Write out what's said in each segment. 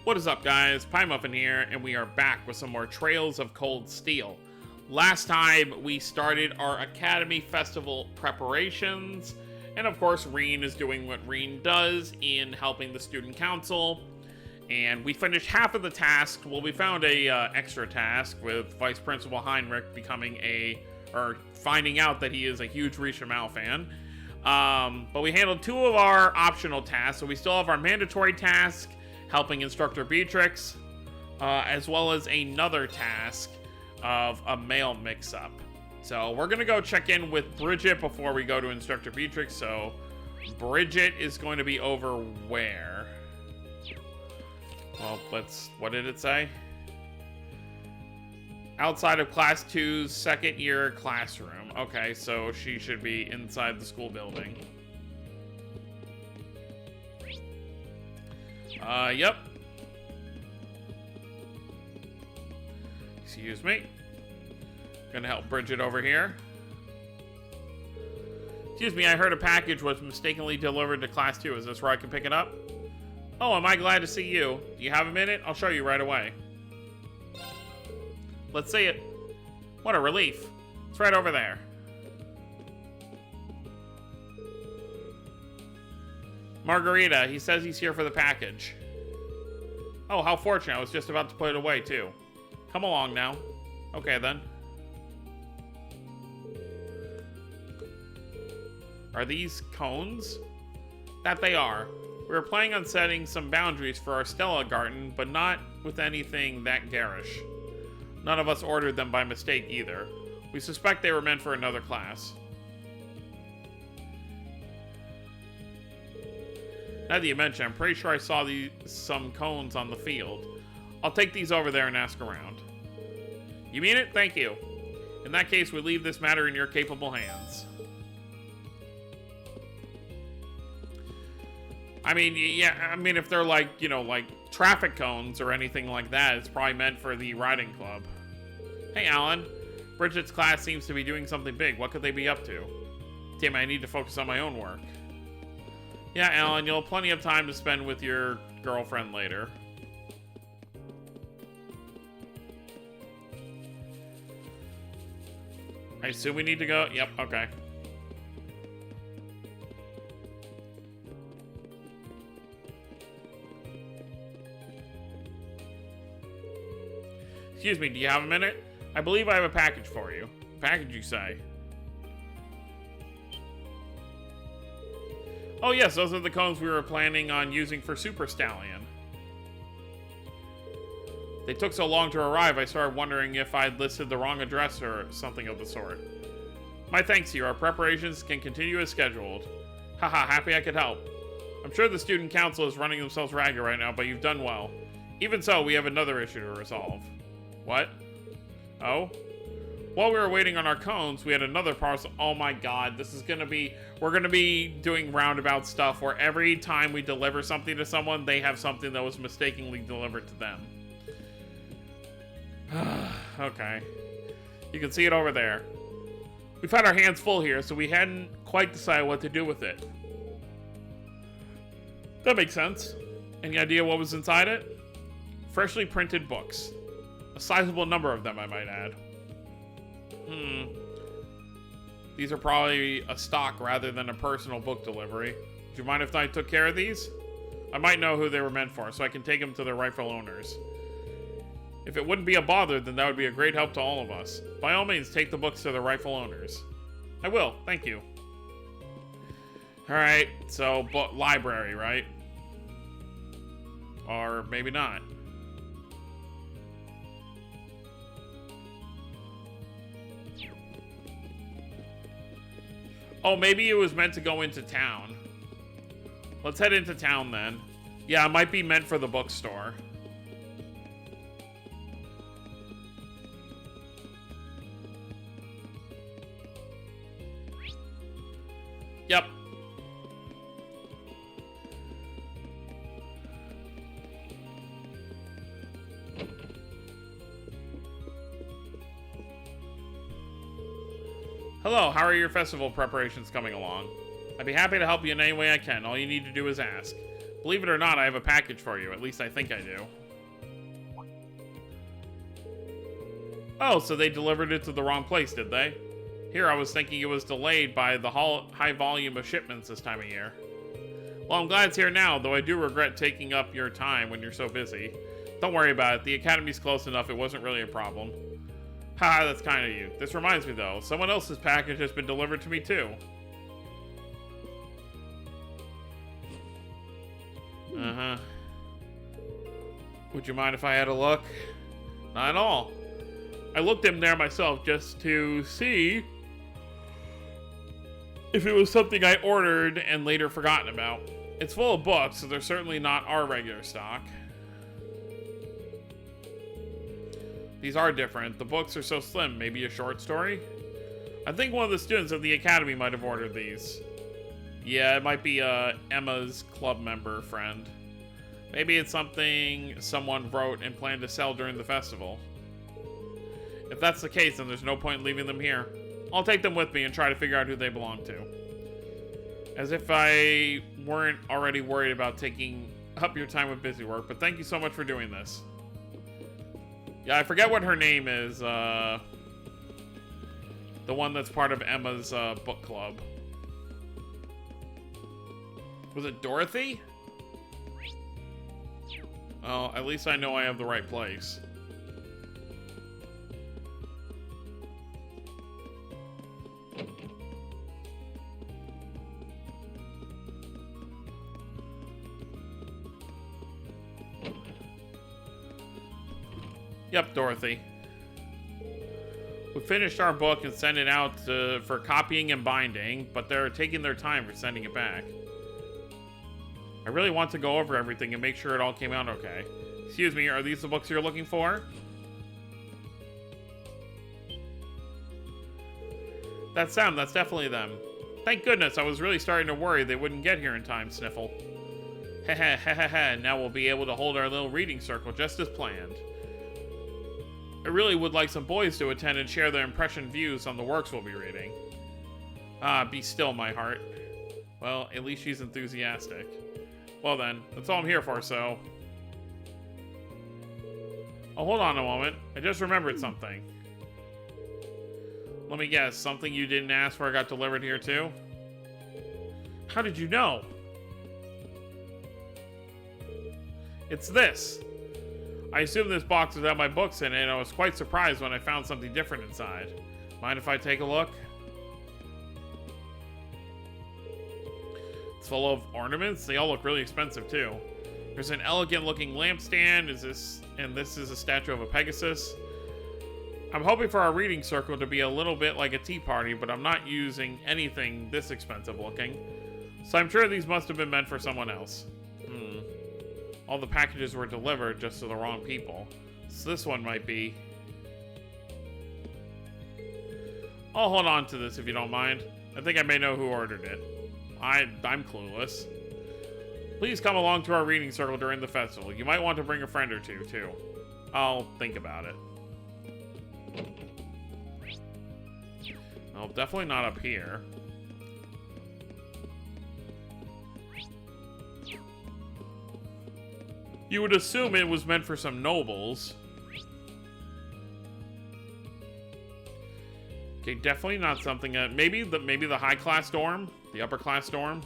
What is up, guys? Pie Muffin here, and we are back with some more Trails of Cold Steel. Last time, we started our Academy Festival preparations, and of course, Reen is doing what Reen does in helping the Student Council, and we finished half of the task. Well, we found a extra task with Vice Principal Heinrich finding out that he is a huge Risha Mal fan. But we handled two of our optional tasks, so we still have our mandatory task, helping Instructor Beatrix, as well as another task of a mail mix-up. So we're gonna go check in with Bridget before we go to Instructor Beatrix. So Bridget is going to be over where? Well, what did it say? Outside of Class 2's second year classroom. Okay, so she should be inside the school building. Yep. Excuse me. Gonna help Bridget over here. Excuse me, I heard a package was mistakenly delivered to Class 2. Is this where I can pick it up? Oh, am I glad to see you? Do you have a minute? I'll show you right away. Let's see it. What a relief. It's right over there. Margarita, he says he's here for the package. Oh, how fortunate. I was just about to put it away, too. Come along now. Okay, then. Are these cones? That they are. We were planning on setting some boundaries for our Stella Garden, but not with anything that garish. None of us ordered them by mistake, either. We suspect they were meant for another class. Now that you mention, I'm pretty sure I saw some cones on the field. I'll take these over there and ask around. You mean it? Thank you. In that case, we leave this matter in your capable hands. I mean, yeah, if they're like, like traffic cones or anything like that, it's probably meant for the riding club. Hey, Alan. Bridget's class seems to be doing something big. What could they be up to? Damn, I need to focus on my own work. Yeah, Alan, you'll have plenty of time to spend with your girlfriend later. I assume we need to go? Yep, okay. Excuse me, do you have a minute? I believe I have a package for you. Package, you say? Oh yes, those are the cones we were planning on using for Super Stallion. They took so long to arrive, I started wondering if I'd listed the wrong address or something of the sort. My thanks to you, our preparations can continue as scheduled. Haha, happy I could help. I'm sure the Student Council is running themselves ragged right now, but you've done well. Even so, we have another issue to resolve. What? Oh? While we were waiting on our cones, we had another parcel. Oh my god, we're gonna be doing roundabout stuff where every time we deliver something to someone, they have something that was mistakenly delivered to them. Okay. You can see it over there. We've had our hands full here, so we hadn't quite decided what to do with it. That makes sense. Any idea what was inside it? Freshly printed books. A sizable number of them, I might add. These are probably a stock rather than a personal book delivery. Do you mind if I took care of these? I might know who they were meant for, so I can take them to their rightful owners. If it wouldn't be a bother, then that would be a great help to all of us. By all means, take the books to their rightful owners. I will, thank you. Alright, so, library, right? Or maybe not. Oh, maybe it was meant to go into town. Let's head into town then. Yeah, it might be meant for the bookstore. Yep. Hello, how are your festival preparations coming along? I'd be happy to help you in any way I can. All you need to do is ask. Believe it or not, I have a package for you. At least I think I do. Oh, so they delivered it to the wrong place, did they? Here, I was thinking it was delayed by the high volume of shipments this time of year. Well, I'm glad it's here now, though I do regret taking up your time when you're so busy. Don't worry about it. The academy's close enough. It wasn't really a problem. Haha, that's kind of you. This reminds me, though. Someone else's package has been delivered to me, too. Uh-huh. Would you mind if I had a look? Not at all. I looked in there myself just to see if it was something I ordered and later forgotten about. It's full of books, so they're certainly not our regular stock. These are different. The books are so slim. Maybe a short story? I think one of the students of the academy might have ordered these. Yeah, it might be Emma's club member friend. Maybe it's something someone wrote and planned to sell during the festival. If that's the case, then there's no point in leaving them here. I'll take them with me and try to figure out who they belong to. As if I weren't already worried about taking up your time with busy work, but thank you so much for doing this. Yeah, I forget what her name is, the one that's part of Emma's book club. Was it Dorothy? Oh, at least I know I have the right place. Yep, Dorothy. We finished our book and sent it out for copying and binding, but they're taking their time for sending it back. I really want to go over everything and make sure it all came out okay. Excuse me, are these the books you're looking for? That's them, that's definitely them. Thank goodness, I was really starting to worry they wouldn't get here in time, Sniffle. Heh heh heh, now we'll be able to hold our little reading circle just as planned. I really would like some boys to attend and share their impression views on the works we'll be reading. Ah, be still, my heart. Well, at least she's enthusiastic. Well then, that's all I'm here for, so... Oh, hold on a moment. I just remembered something. Let me guess, something you didn't ask for got delivered here too? How did you know? It's this. I assumed this box would have my books in it, and I was quite surprised when I found something different inside. Mind if I take a look? It's full of ornaments. They all look really expensive too. There's an elegant looking lampstand. This is a statue of a Pegasus. I'm hoping for our reading circle to be a little bit like a tea party, but I'm not using anything this expensive looking. So I'm sure these must have been meant for someone else. All the packages were delivered just to the wrong people. So this one might be... I'll hold on to this if you don't mind. I think I may know who ordered it. I'm clueless. Please come along to our reading circle during the festival. You might want to bring a friend or two, too. I'll think about it. Well, definitely not up here. You would assume it was meant for some nobles. Okay, definitely not something that maybe the high class dorm, the upper class dorm.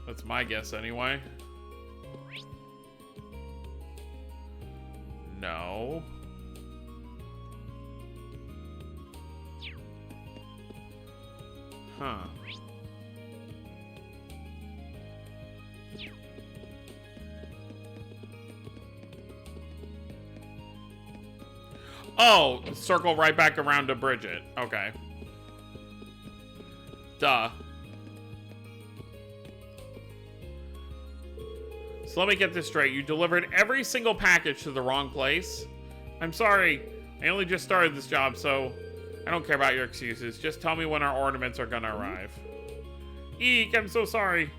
That's my guess anyway. No. Huh. Oh, circle right back around to Bridget. Okay. Duh. So let me get this straight. You delivered every single package to the wrong place? I'm sorry. I only just started this job, so I don't care about your excuses. Just tell me when our ornaments are gonna arrive. Eek, I'm so sorry.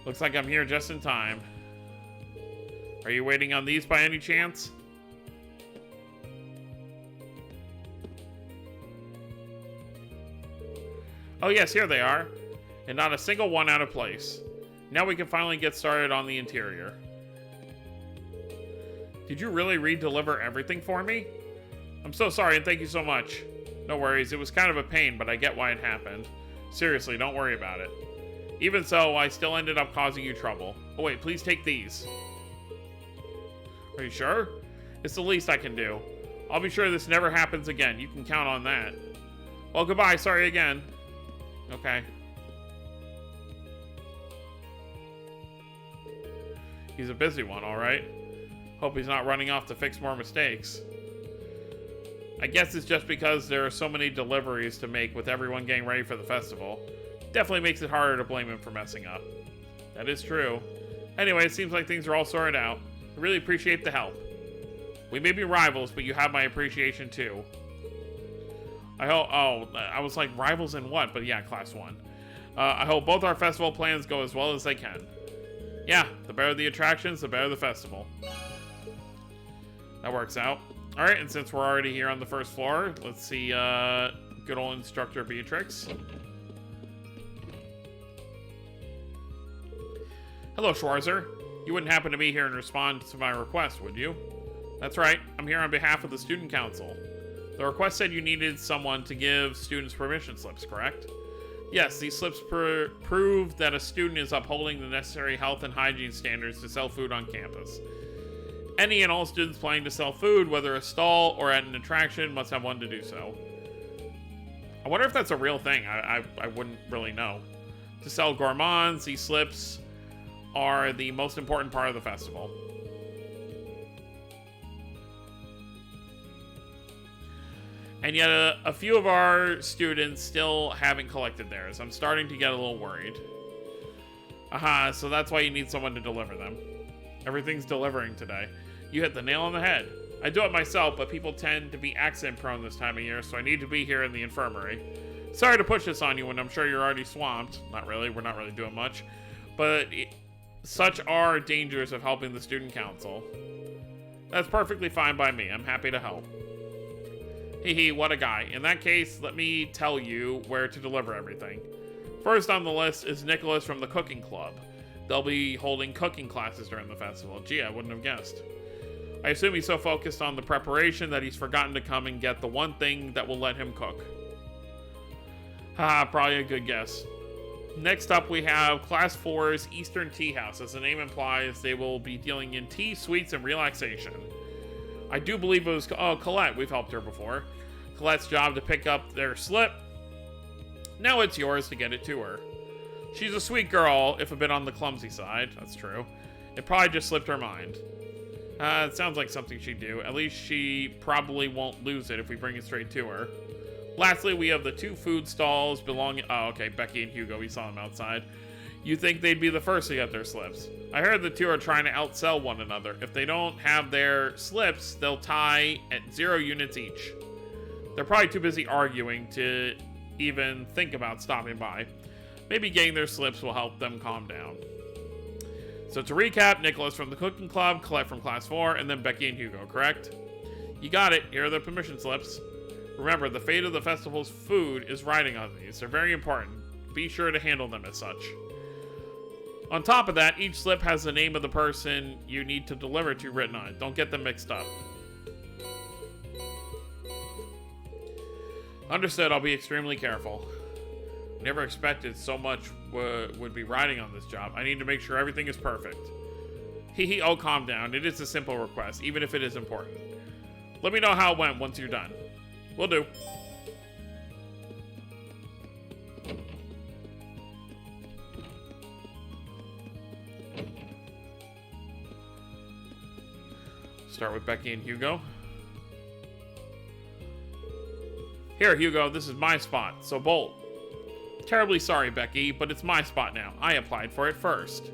Looks like I'm here just in time. Are you waiting on these by any chance? Oh yes, here they are. And not a single one out of place. Now we can finally get started on the interior. Did you really re-deliver everything for me? I'm so sorry and thank you so much. No worries, it was kind of a pain, but I get why it happened. Seriously, don't worry about it. Even so, I still ended up causing you trouble. Oh wait, please take these. Are you sure? It's the least I can do. I'll be sure this never happens again. You can count on that. Well, goodbye. Sorry again. Okay. He's a busy one, alright. Hope he's not running off to fix more mistakes. I guess it's just because there are so many deliveries to make with everyone getting ready for the festival. Definitely makes it harder to blame him for messing up. That is true. Anyway, it seems like things are all sorted out. I really appreciate the help. We may be rivals, but you have my appreciation too. I hope... Oh, I was like, rivals in what? But yeah, Class 1. I hope both our festival plans go as well as they can. Yeah, the better the attractions, the better the festival. That works out. Alright, and since we're already here on the first floor, let's see good old Instructor Beatrix. Hello, Schwarzer. You wouldn't happen to be here and respond to my request, would you? That's right, I'm here on behalf of the Student Council. The request said you needed someone to give students permission slips, correct? Yes, these slips prove that a student is upholding the necessary health and hygiene standards to sell food on campus. Any and all students planning to sell food, whether a stall or at an attraction, must have one to do so. I wonder if that's a real thing. I wouldn't really know. To sell gourmands, these slips are the most important part of the festival. And yet a few of our students still haven't collected theirs. I'm starting to get a little worried. Aha, so that's why you need someone to deliver them. Everything's delivering today. You hit the nail on the head. I do it myself, but people tend to be accident prone this time of year, so I need to be here in the infirmary. Sorry to push this on you when I'm sure you're already swamped. Not really, we're not really doing much. But such are dangers of helping the student council. That's perfectly fine by me. I'm happy to help. Hee, what a guy. In that case, let me tell you where to deliver everything. First on the list is Nicholas from the Cooking Club. They'll be holding cooking classes during the festival. Gee, I wouldn't have guessed. I assume he's so focused on the preparation that he's forgotten to come and get the one thing that will let him cook. Haha, probably a good guess. Next up, we have Class 4's Eastern Tea House. As the name implies, they will be dealing in tea, sweets, and relaxation. I do believe it was Colette. We've helped her before. Colette's job to pick up their slip. Now it's yours to get it to her. She's a sweet girl, if a bit on the clumsy side. That's true. It probably just slipped her mind. It sounds like something she'd do. At least she probably won't lose it if we bring it straight to her. Lastly, we have the two food stalls belonging... Oh, okay, Becky and Hugo. We saw them outside. You think they'd be the first to get their slips. I heard the two are trying to outsell one another. If they don't have their slips, they'll tie at 0 units each. They're probably too busy arguing to even think about stopping by. Maybe getting their slips will help them calm down. So to recap, Nicholas from the Cooking Club, Colette from Class 4, and then Becky and Hugo, correct? You got it. Here are the permission slips. Remember, the fate of the festival's food is riding on these. They're very important. Be sure to handle them as such. On top of that, each slip has the name of the person you need to deliver to written on it. Don't get them mixed up. Understood, I'll be extremely careful. Never expected so much would be riding on this job. I need to make sure everything is perfect. Hee, oh, calm down. It is a simple request, even if it is important. Let me know how it went once you're done. Will do. Start with Becky and Hugo. Here, Hugo, this is my spot, so bolt. Terribly sorry, Becky, but it's my spot now. I applied for it first.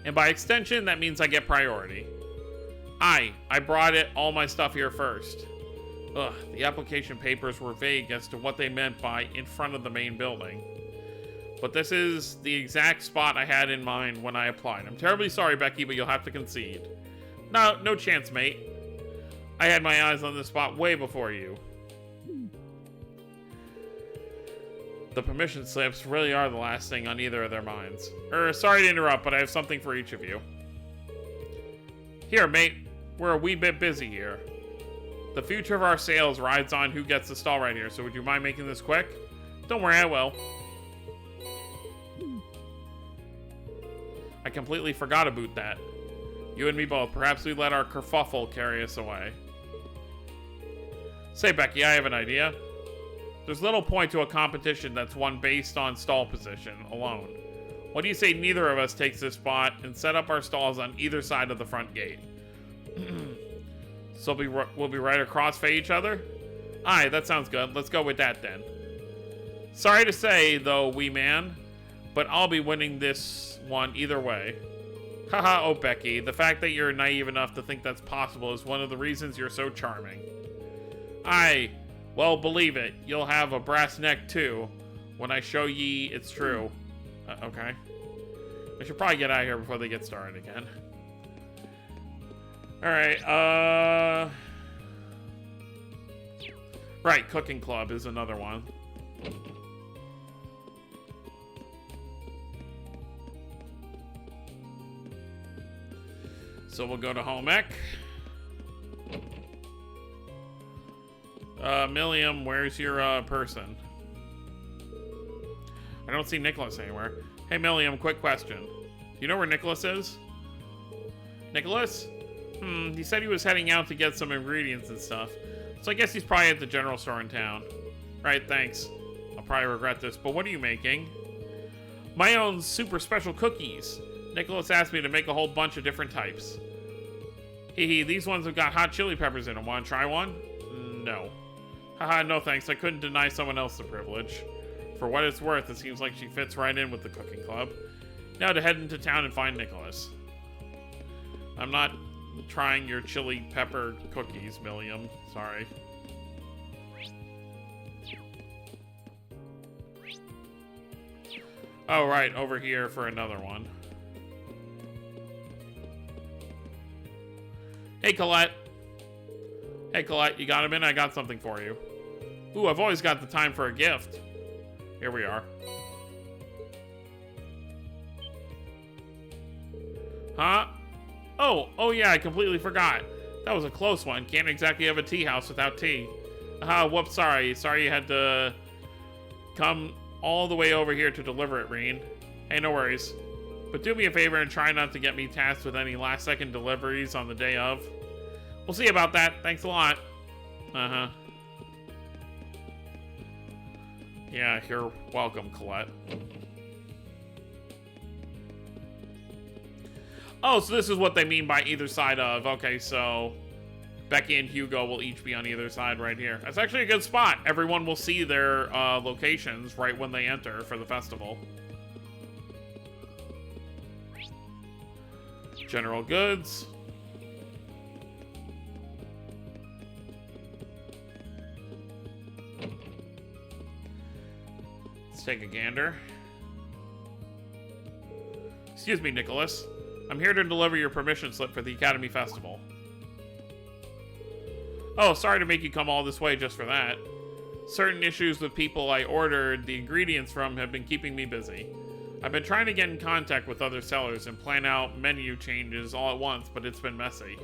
And by extension, that means I get priority. I brought all my stuff here first. Ugh, the application papers were vague as to what they meant by in front of the main building. But this is the exact spot I had in mind when I applied. I'm terribly sorry, Becky, but you'll have to concede. No chance, mate. I had my eyes on this spot way before you. The permission slips really are the last thing on either of their minds. Sorry to interrupt, but I have something for each of you. Here, mate. We're a wee bit busy here. The future of our sales rides on who gets the stall right here, so would you mind making this quick? Don't worry, I will. I completely forgot about that. You and me both. Perhaps we let our kerfuffle carry us away. Say, Becky, I have an idea. There's little point to a competition that's won based on stall position alone. What do you say neither of us takes this spot and set up our stalls on either side of the front gate? So we'll be right across from each other? Aye, that sounds good. Let's go with that then. Sorry to say, though, wee man, but I'll be winning this one either way. Haha, oh Becky, the fact that you're naive enough to think that's possible is one of the reasons you're so charming. Aye, well, believe it, you'll have a brass neck too, when I show ye it's true. Okay. I should probably get out of here before they get started again. Alright, right, Cooking Club is another one. So we'll go to home ec. Milliam, where's your person? I don't see Nicholas anywhere. Hey Milliam, quick question. Do you know where Nicholas is? Nicholas? He said he was heading out to get some ingredients and stuff. So I guess he's probably at the general store in town. Right, thanks. I'll probably regret this, but what are you making? My own super special cookies. Nicholas asked me to make a whole bunch of different types. Hee, these ones have got hot chili peppers in them. Want to try one? No. Haha, no thanks. I couldn't deny someone else the privilege. For what it's worth, it seems like she fits right in with the cooking club. Now to head into town and find Nicholas. I'm not trying your chili pepper cookies, Milliam. Sorry. Oh, right. Over here for another one. Hey, Colette. Hey, Colette, you got him in? I got something for you. Ooh, I've always got the time for a gift. Here we are. Huh? Oh yeah, I completely forgot. That was a close one. Can't exactly have a tea house without tea. Whoops, sorry. Sorry you had to come all the way over here to deliver it, Reen. Hey, no worries. But do me a favor and try not to get me tasked with any last-second deliveries on the day of. We'll see about that. Thanks a lot. Uh-huh. Yeah, you're welcome, Colette. Oh, so this is what they mean by either side of. Okay, so Becky and Hugo will each be on either side right here. That's actually a good spot. Everyone will see their locations right when they enter for the festival. General goods. Let's take a gander. Excuse me, Nicholas. I'm here to deliver your permission slip for the Academy Festival. Oh, sorry to make you come all this way just for that. Certain issues with people I ordered the ingredients from have been keeping me busy. I've been trying to get in contact with other sellers and plan out menu changes all at once, but it's been messy.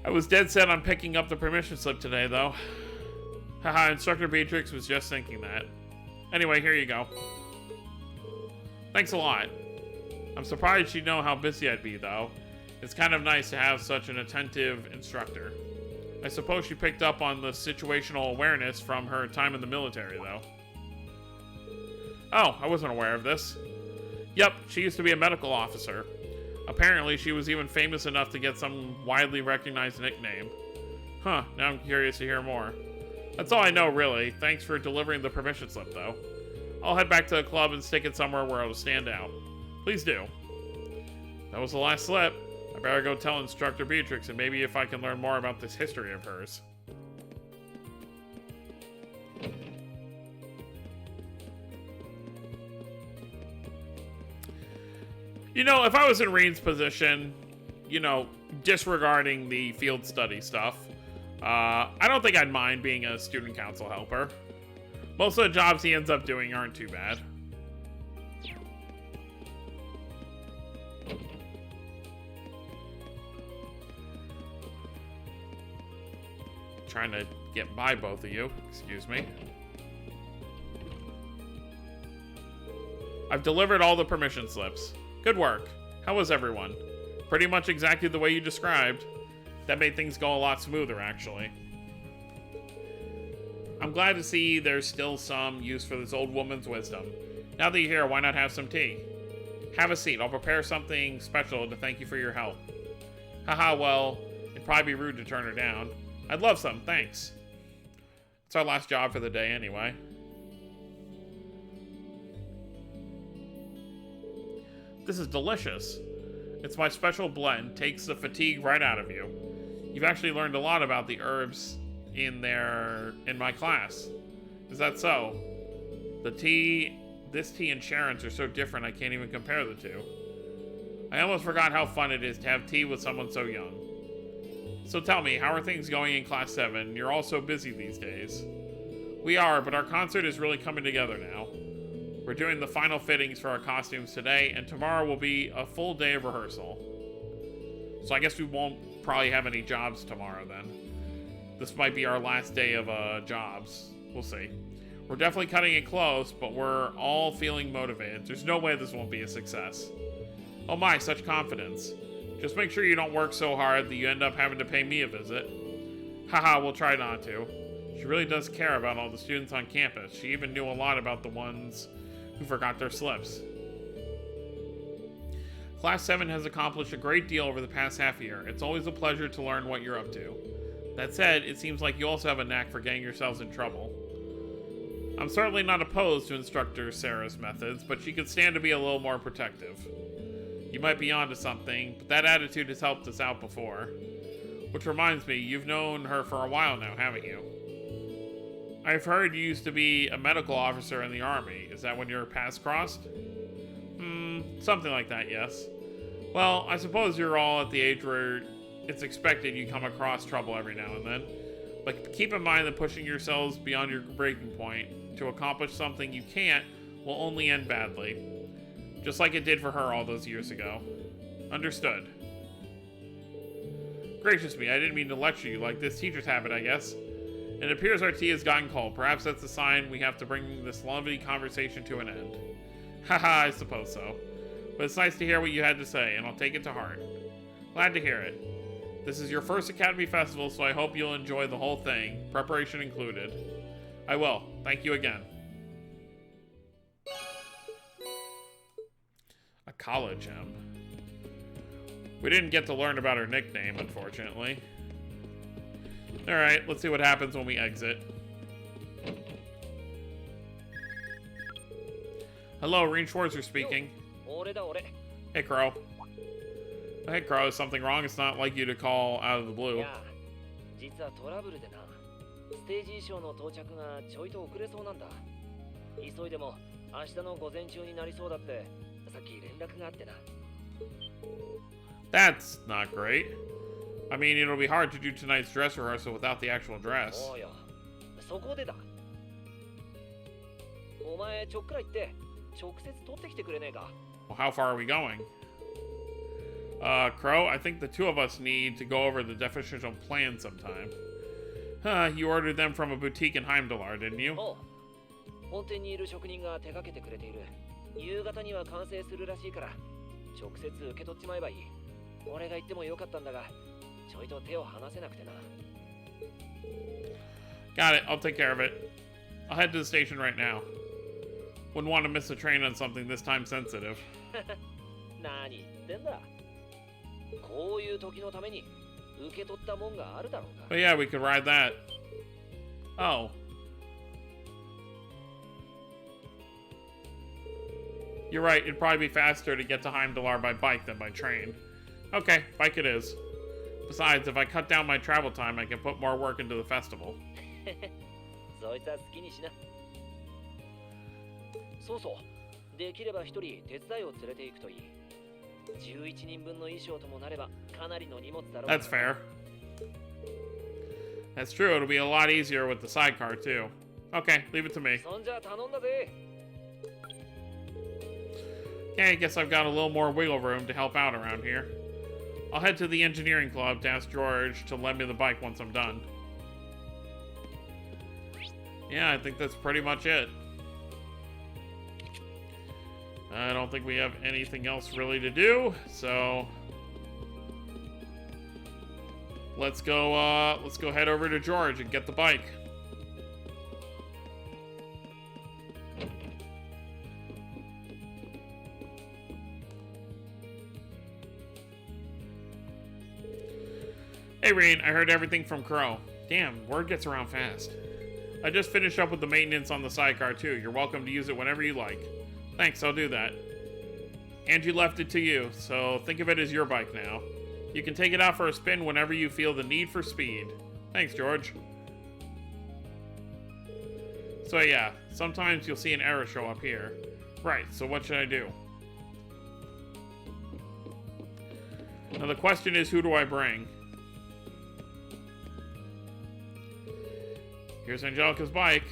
I was dead set on picking up the permission slip today, though. Haha, Instructor Beatrix was just thinking that. Anyway, here you go. Thanks a lot. I'm surprised she'd know how busy I'd be, though. It's kind of nice to have such an attentive instructor. I suppose she picked up on the situational awareness from her time in the military, though. Oh, I wasn't aware of this. Yep, she used to be a medical officer. Apparently, she was even famous enough to get some widely recognized nickname. Huh, now I'm curious to hear more. That's all I know, really. Thanks for delivering the permission slip, though. I'll head back to the club and stick it somewhere where it'll stand out. Please do. That was the last slip. I better go tell Instructor Beatrix and maybe if I can learn more about this history of hers. You know, if I was in Reen's position, you know, disregarding the field study stuff, I don't think I'd mind being a student council helper. Most of the jobs he ends up doing aren't too bad. Trying to get by both of you. Excuse me. I've delivered all the permission slips. Good work. How was everyone? Pretty much exactly the way you described. That made things go a lot smoother, actually. I'm glad to see there's still some use for this old woman's wisdom. Now that you're here, why not have some tea? Have a seat. I'll prepare something special to thank you for your help. Haha, well, it'd probably be rude to turn her down. I'd love some, thanks. It's our last job for the day anyway. This is delicious. It's my special blend. Takes the fatigue right out of you. You've actually learned a lot about the herbs in my class. Is that so? This tea and Sharon's are so different I can't even compare the two. I almost forgot how fun it is to have tea with someone so young. So tell me, how are things going in Class 7? You're all so busy these days. We are, but our concert is really coming together now. We're doing the final fittings for our costumes today, and tomorrow will be a full day of rehearsal. So I guess we won't probably have any jobs tomorrow then. This might be our last day of jobs. We'll see. We're definitely cutting it close, but we're all feeling motivated. There's no way this won't be a success. Oh my, such confidence. Just make sure you don't work so hard that you end up having to pay me a visit. Haha, we'll try not to. She really does care about all the students on campus. She even knew a lot about the ones who forgot their slips. Class 7 has accomplished a great deal over the past half year. It's always a pleasure to learn what you're up to. That said, it seems like you also have a knack for getting yourselves in trouble. I'm certainly not opposed to Instructor Sarah's methods, but she could stand to be a little more protective. You might be onto something, but that attitude has helped us out before. Which reminds me, you've known her for a while now, haven't you? I've heard you used to be a medical officer in the Army. Is that when your paths crossed? Something like that, yes. Well, I suppose you're all at the age where it's expected you come across trouble every now and then. But keep in mind that pushing yourselves beyond your breaking point to accomplish something you can't will only end badly. Just like it did for her all those years ago. Understood. Gracious me, I didn't mean to lecture you like this teacher's habit, I guess. It appears our tea has gotten cold. Perhaps that's a sign we have to bring this lovely conversation to an end. Haha, I suppose so. But it's nice to hear what you had to say, and I'll take it to heart. Glad to hear it. This is your first Academy Festival, so I hope you'll enjoy the whole thing, preparation included. I will. Thank you again. A college M. We didn't get to learn about her nickname, unfortunately. Alright, let's see what happens when we exit. Hello, Reen Schwarzer speaking. Hey, Crow. Hey, Crow, is something wrong? It's not like you to call out of the blue. That's not great. I mean, it'll be hard to do tonight's dress rehearsal without the actual dress. Well, how far are we going? Crow, I think the two of us need to go over the definitional plan sometime. Huh, you ordered them from a boutique in Heimdallar, didn't you? Got it, I'll take care of it. I'll head to the station right now. Wouldn't want to miss a train on something this time sensitive. But yeah, we could ride that. Oh. You're right, it'd probably be faster to get to Heimdallar by bike than by train. Okay, bike it is. Besides, if I cut down my travel time, I can put more work into the festival. That's fair. That's true, it'll be a lot easier with the sidecar, too. Okay, leave it to me. そんじゃ頼んだぜ。 Okay, I guess I've got a little more wiggle room to help out around here. I'll head to the engineering club to ask George to lend me the bike once I'm done. Yeah, I think that's pretty much it. I don't think we have anything else really to do, so let's go head over to George and get the bike. Hey Reen, I heard everything from Crow. Damn, word gets around fast. I just finished up with the maintenance on the sidecar too. You're welcome to use it whenever you like. Thanks, I'll do that. Angie left it to you, so think of it as your bike now. You can take it out for a spin whenever you feel the need for speed. Thanks, George. So yeah, sometimes you'll see an error show up here. Right, so what should I do? Now the question is, who do I bring? Here's Angelica's bike.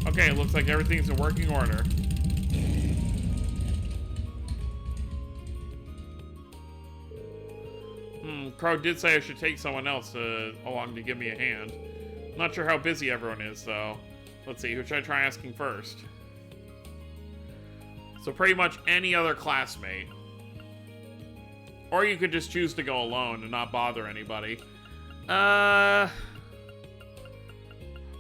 Okay, it looks like everything's in working order. Crow did say I should take someone else along to give me a hand. Not sure how busy everyone is, though. Let's see, who should I try asking first? So pretty much any other classmate. Or you could just choose to go alone and not bother anybody. I'm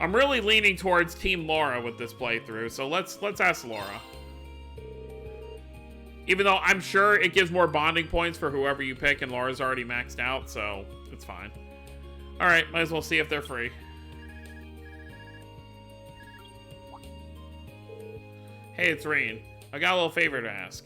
really leaning towards Team Laura with this playthrough, so let's ask Laura. Even though I'm sure it gives more bonding points for whoever you pick, and Laura's already maxed out, so it's fine. Alright, might as well see if they're free. Hey, it's Reen. I got a little favor to ask.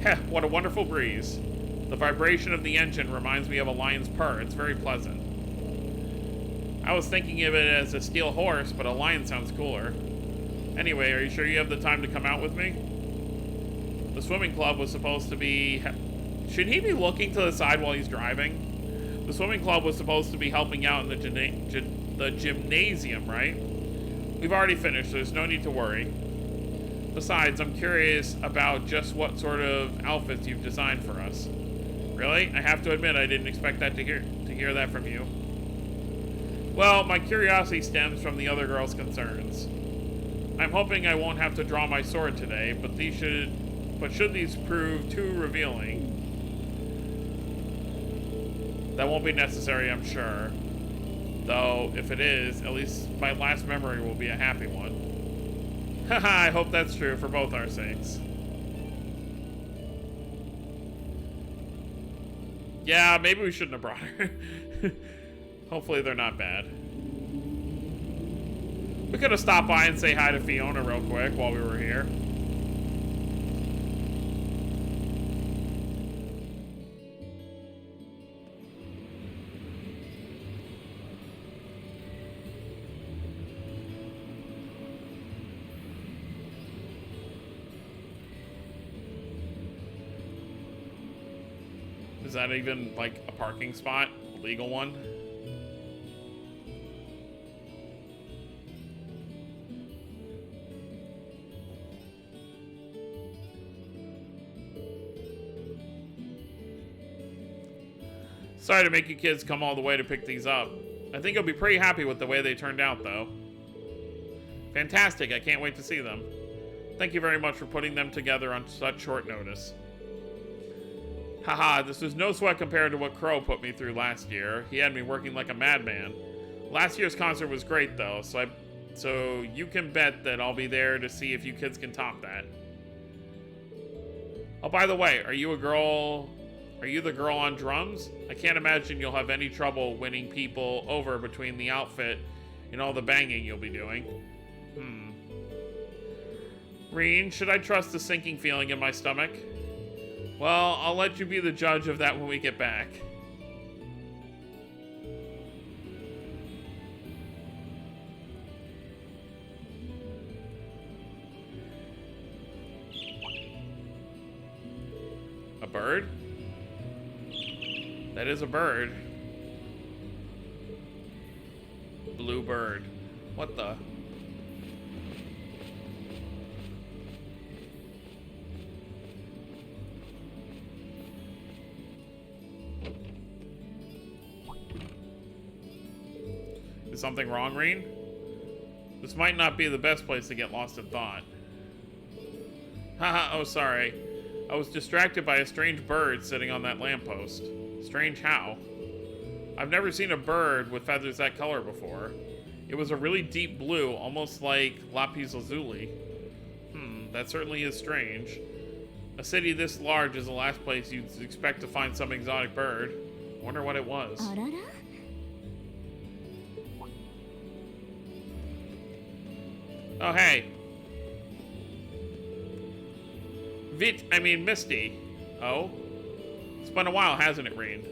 Heh, what a wonderful breeze. The vibration of the engine reminds me of a lion's purr. It's very pleasant. I was thinking of it as a steel horse, but a lion sounds cooler. Anyway, are you sure you have the time to come out with me? The swimming club was supposed to be... Should he be looking to the side while he's driving? The swimming club was supposed to be helping out in the gymnasium, right? We've already finished, so there's no need to worry. Besides, I'm curious about just what sort of outfits you've designed for us. Really? I have to admit, I didn't expect that to hear that from you. Well, my curiosity stems from the other girl's concerns. I'm hoping I won't have to draw my sword today, but should these prove too revealing, that won't be necessary, I'm sure. Though, if it is, at least my last memory will be a happy one. Haha, I hope that's true for both our sakes. Yeah, maybe we shouldn't have brought her. Hopefully they're not bad. We could have stopped by and say hi to Fiona real quick while we were here. Is that even like a parking spot? A legal one? Sorry to make you kids come all the way to pick these up. I think you'll be pretty happy with the way they turned out, though. Fantastic, I can't wait to see them. Thank you very much for putting them together on such short notice. Haha, this was no sweat compared to what Crow put me through last year. He had me working like a madman. Last year's concert was great, though, so you can bet that I'll be there to see if you kids can top that. Oh, by the way, are you the girl on drums? I can't imagine you'll have any trouble winning people over between the outfit and all the banging you'll be doing. Reen, should I trust the sinking feeling in my stomach? Well, I'll let you be the judge of that when we get back. bird? That is a bird. Blue bird. What the? Is something wrong, Reen? This might not be the best place to get lost in thought. Haha, oh sorry. I was distracted by a strange bird sitting on that lamppost. Strange how? I've never seen a bird with feathers that color before. It was a really deep blue, almost like lapis lazuli. That certainly is strange. A city this large is the last place you'd expect to find some exotic bird. Wonder what it was. Oh, hey. Misty. Oh? It's been a while, hasn't it, Reen?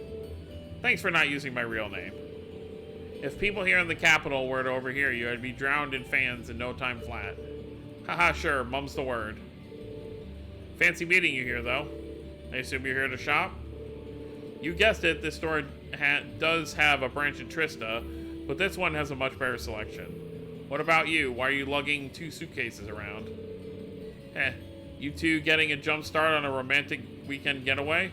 Thanks for not using my real name. If people here in the capital were to overhear you, I'd be drowned in fans in no time flat. Haha, sure, mum's the word. Fancy meeting you here, though. I assume you're here to shop? You guessed it, this store does have a branch in Trista, but this one has a much better selection. What about you? Why are you lugging 2 suitcases around? You two getting a jump start on a romantic weekend getaway?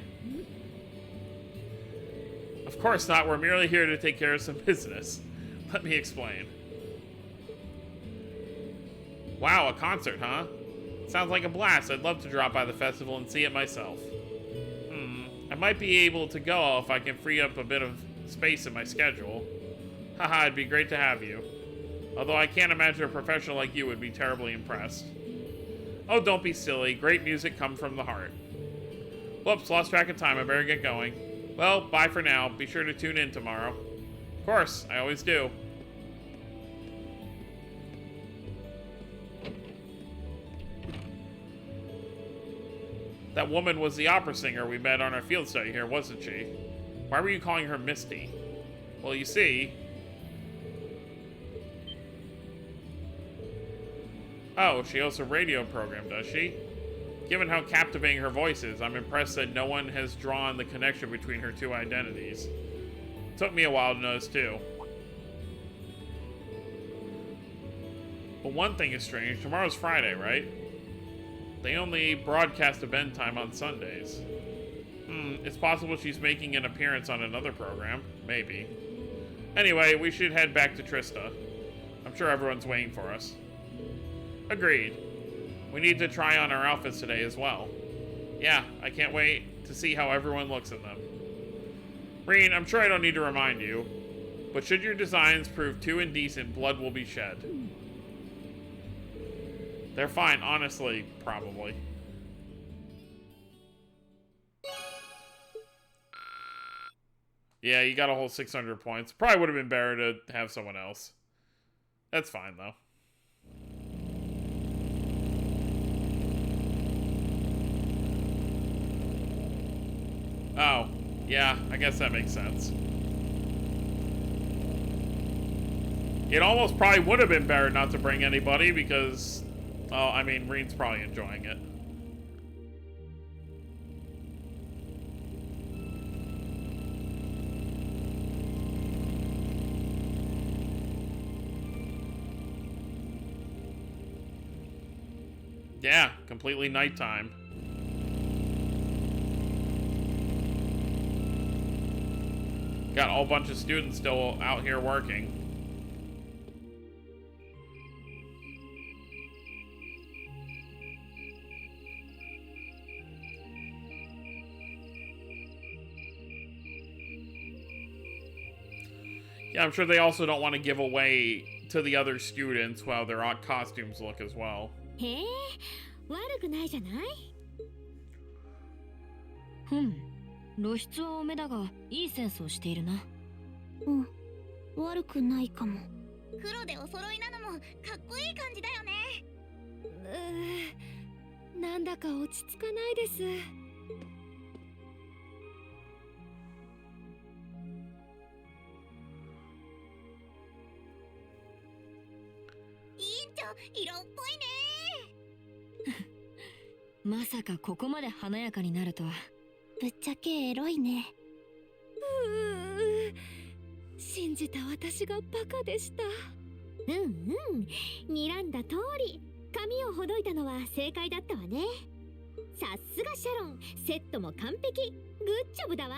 Of course not, we're merely here to take care of some business. Let me explain. Wow, a concert, huh? Sounds like a blast. I'd love to drop by the festival and see it myself. I might be able to go if I can free up a bit of space in my schedule. Haha, it'd be great to have you. Although I can't imagine a professional like you would be terribly impressed. Oh, don't be silly. Great music comes from the heart. Whoops, lost track of time. I better get going. Well, bye for now. Be sure to tune in tomorrow. Of course, I always do. That woman was the opera singer we met on our field study here, wasn't she? Why were you calling her Misty? Well, you see... Oh, she hosts a radio program, does she? Given how captivating her voice is, I'm impressed that no one has drawn the connection between her 2 identities. It took me a while to notice, too. But one thing is strange. Tomorrow's Friday, right? They only broadcast event time on Sundays. It's possible she's making an appearance on another program. Maybe. Anyway, we should head back to Trista. I'm sure everyone's waiting for us. Agreed. We need to try on our outfits today as well. Yeah, I can't wait to see how everyone looks in them. Reen, I'm sure I don't need to remind you, but should your designs prove too indecent, blood will be shed. They're fine, honestly, probably. Yeah, you got a whole 600 points. Probably would have been better to have someone else. That's fine, though. Oh, yeah, I guess that makes sense. It almost probably would have been better not to bring anybody because, well, I mean, Reen's probably enjoying it. Yeah, completely nighttime. Got a whole bunch of students still out here working. Yeah, I'm sure they also don't want to give away to the other students how their costumes look as well. へえ、悪くないじゃない？露出は多めだが、いいセンスをしているな。悪くないかも。黒でお揃いなのもかっこいい感じだよね。なんだか落ち着かないです。委員長、色っぽいね。まさかここまで華やかになるとは。ぶっちゃけエロいね。信じた私がバカでした。睨んだ通り髪をほどいたのは正解だったわね。さすがシャロン、セットも完璧。グッジョブだわ。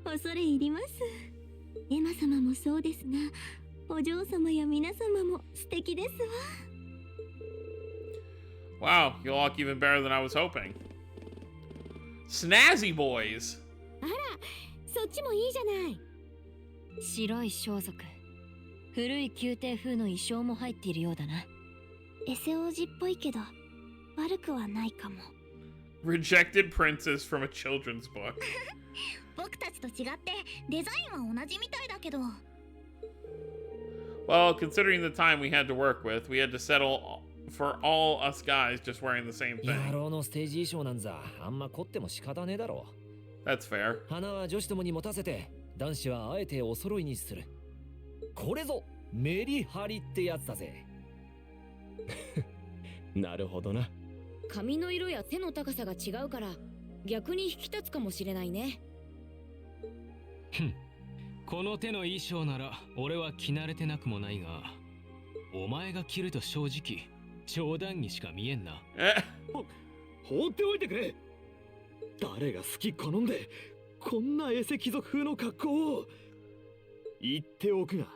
恐れ入ります。エマ様もそうですが、お嬢様や皆様も素敵ですわ。 Wow, you look even better than I was hoping. Snazzy boys! あら、そっちもいいじゃない。白い装束、古い宮廷風の衣装も入っているようだな。エセ王子っぽいけど悪くはないかも。Rejected princess from a children's book. 僕たちと違ってデザインは同じみたいだけど。Well, considering the time we had to work with, we had to settle for all us guys just wearing the same 野 thing. 郎のステージ衣装なんざあんま凝っても仕方ねえだろ。 That's fair. 花は女子どもに持たせて男子はあえてお揃いにする。これぞメリハリってやつだぜ。なるほどな。髪の色や背の高さが違うから逆に引き立つかもしれないね。この手の衣装なら俺は着慣れてなくもないが、お前が着ると正直冗談にしか見えんな。放っておいてくれ。誰が好き好んでこんなエセ貴族風の格好を。言っておくが、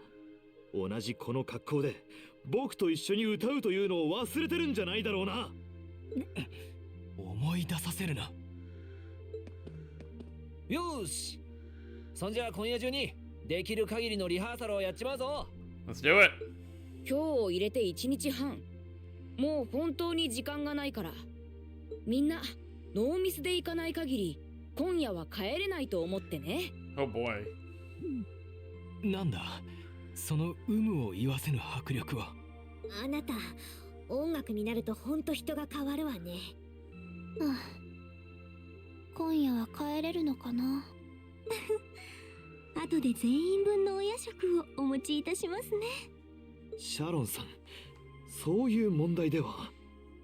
同じこの格好で僕と一緒に歌うというのを忘れてるんじゃないだろうな。思い出させるな。よーし、そんじゃ今夜中にできる限りのリハーサルをやっちまうぞ。 Let's do it. 今日を入れて1日半。もう本当に時間がないから。みんなノーミスで行かない限り今夜は帰れないと思ってね。Oh boy. なんだその有無を言わせぬ迫力は。あなた、音楽になるとほんと人が変わるわね。今夜は帰れるのかな。後で全員分のお夜食をお持ちいたしますね。シャロンさん、そういう問題では。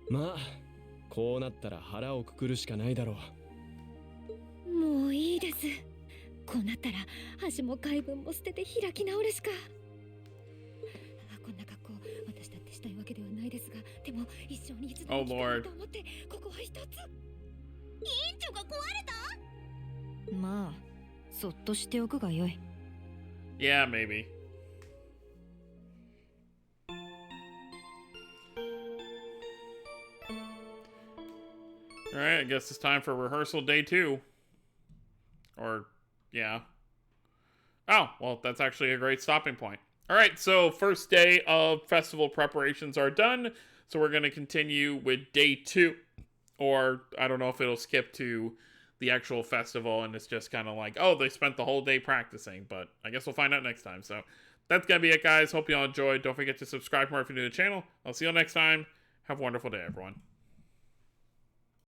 まあこうなったら腹をくくるしかないだろう。もういいです。こうなったら箸も貝分も捨てて開き直るしか。こんな格好私だってしたいわけではないですが、でも一生に一度 Oh 生きたい Lord. と思ってここは一つ。院長が壊れた。まあ、そっとしておくがよい。Yeah, maybe. Alright, I guess it's time for rehearsal day 2. Or, yeah. Oh, well, that's actually a great stopping point. Alright, so first day of festival preparations are done. So we're going to continue with day 2. Or, I don't know if it'll skip to the actual festival and it's just kind of like, oh, they spent the whole day practicing. But I guess we'll find out next time. So that's going to be it, guys. Hope you all enjoyed. Don't forget to subscribe for more if you're new to the channel. I'll see you all next time. Have a wonderful day, everyone.